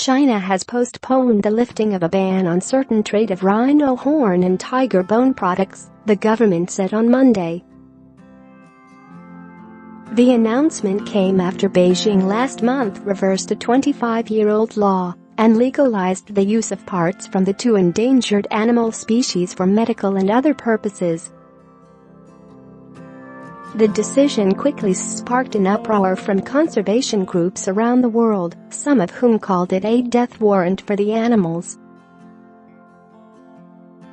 China has postponed the lifting of a ban on certain trade of rhino horn and tiger bone products, the government said on Monday. The announcement came after Beijing last month reversed a 25-year-old law and legalized the use of parts from the two endangered animal species for medical and other purposes. The decision quickly sparked an uproar from conservation groups around the world, some of whom called it a death warrant for the animals.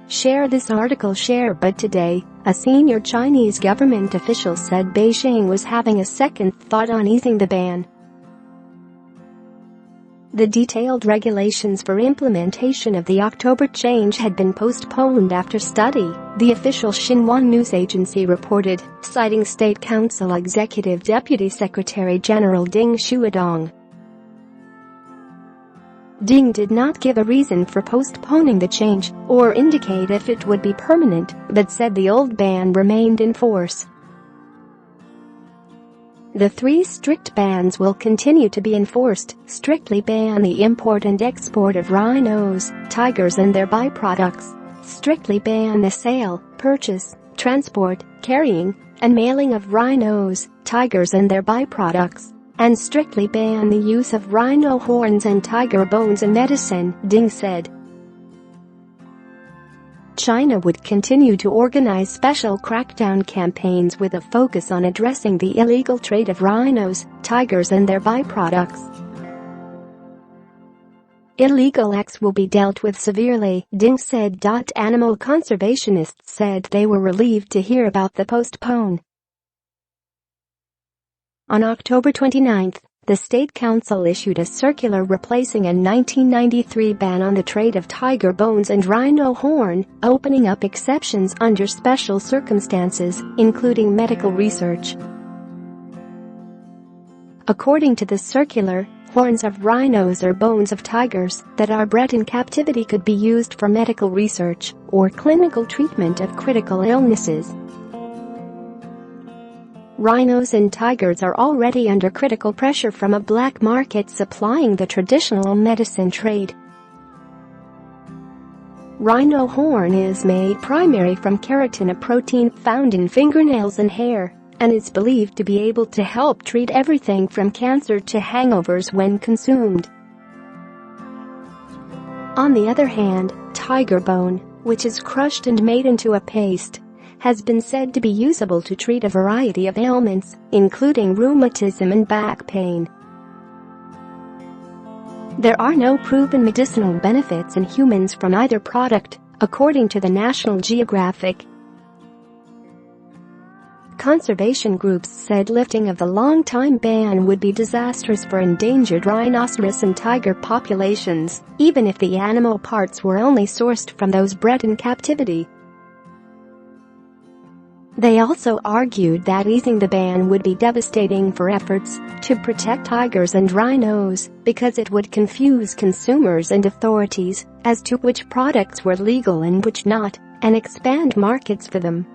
Share this article. But today, a senior Chinese government official said Beijing was having a second thought on easing the ban. The detailed regulations for implementation of the October change had been postponed after study, the official Xinhua news agency reported, citing State Council Executive Deputy Secretary General Ding Shuadong. Ding did not give a reason for postponing the change or indicate if it would be permanent, but said the old ban remained in force. The three strict bans will continue to be enforced: strictly ban the import and export of rhinos, tigers and their byproducts, strictly ban the sale, purchase, transport, carrying, and mailing of rhinos, tigers and their byproducts, and strictly ban the use of rhino horns and tiger bones in medicine, Ding said. China would continue to organize special crackdown campaigns with a focus on addressing the illegal trade of rhinos, tigers and their byproducts. Illegal acts will be dealt with severely, Ding said. Animal conservationists said they were relieved to hear about the postpone. On October 29, the State Council issued a circular replacing a 1993 ban on the trade of tiger bones and rhino horn, opening up exceptions under special circumstances, including medical research. According to the circular, horns of rhinos or bones of tigers that are bred in captivity could be used for medical research or clinical treatment of critical illnesses. Rhinos and tigers are already under critical pressure from a black market supplying the traditional medicine trade. Rhino horn is made primarily from keratin, a protein found in fingernails and hair, and is believed to be able to help treat everything from cancer to hangovers when consumed. On the other hand, tiger bone, which is crushed and made into a paste, has been said to be usable to treat a variety of ailments, including rheumatism and back pain. There are no proven medicinal benefits in humans from either product, according to the National Geographic. Conservation groups said lifting of the long-time ban would be disastrous for endangered rhinoceros and tiger populations, even if the animal parts were only sourced from those bred in captivity. They also argued that easing the ban would be devastating for efforts to protect tigers and rhinos because it would confuse consumers and authorities as to which products were legal and which not, and expand markets for them.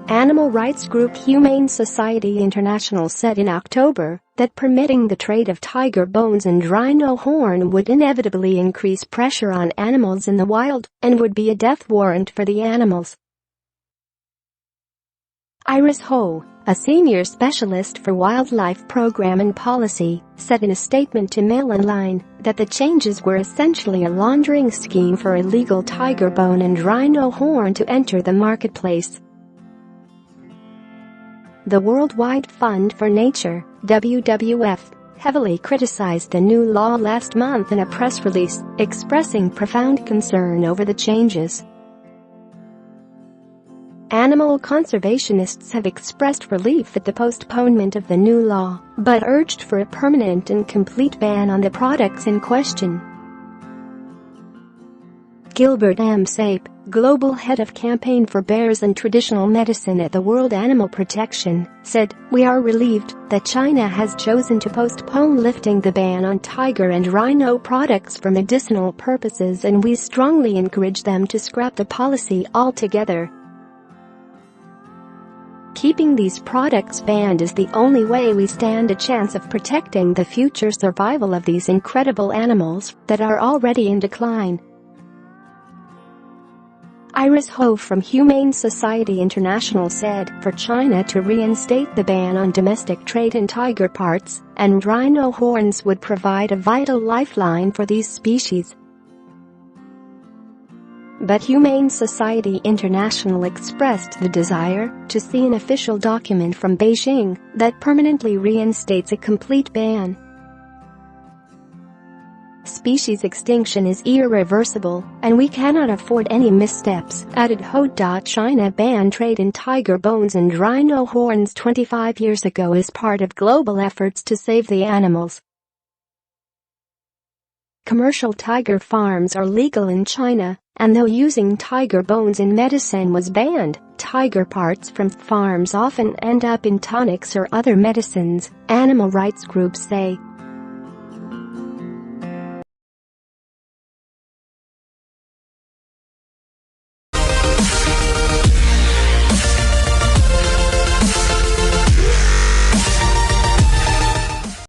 Animal rights group Humane Society International said in October that permitting the trade of tiger bones and rhino horn would inevitably increase pressure on animals in the wild and would be a death warrant for the animals. Iris Ho, a senior specialist for wildlife program and policy, said in a statement to Mail Online that the changes were essentially a laundering scheme for illegal tiger bone and rhino horn to enter the marketplace. The Worldwide Fund for Nature, WWF, heavily criticized the new law last month in a press release, expressing profound concern over the changes. Animal conservationists have expressed relief at the postponement of the new law, but urged for a permanent and complete ban on the products in question. Gilbert M. Sape, global head of campaign for bears and traditional medicine at the World Animal Protection, said, "We are relieved that China has chosen to postpone lifting the ban on tiger and rhino products for medicinal purposes, and we strongly encourage them to scrap the policy altogether." Keeping these products banned is the only way we stand a chance of protecting the future survival of these incredible animals that are already in decline. Iris Ho from Humane Society International said, for China to reinstate the ban on domestic trade in tiger parts and rhino horns would provide a vital lifeline for these species. But Humane Society International expressed the desire to see an official document from Beijing that permanently reinstates a complete ban. Species extinction is irreversible, and we cannot afford any missteps, added Ho. China banned trade in tiger bones and rhino horns 25 years ago as part of global efforts to save the animals. Commercial tiger farms are legal in China, and though using tiger bones in medicine was banned, tiger parts from farms often end up in tonics or other medicines, animal rights groups say.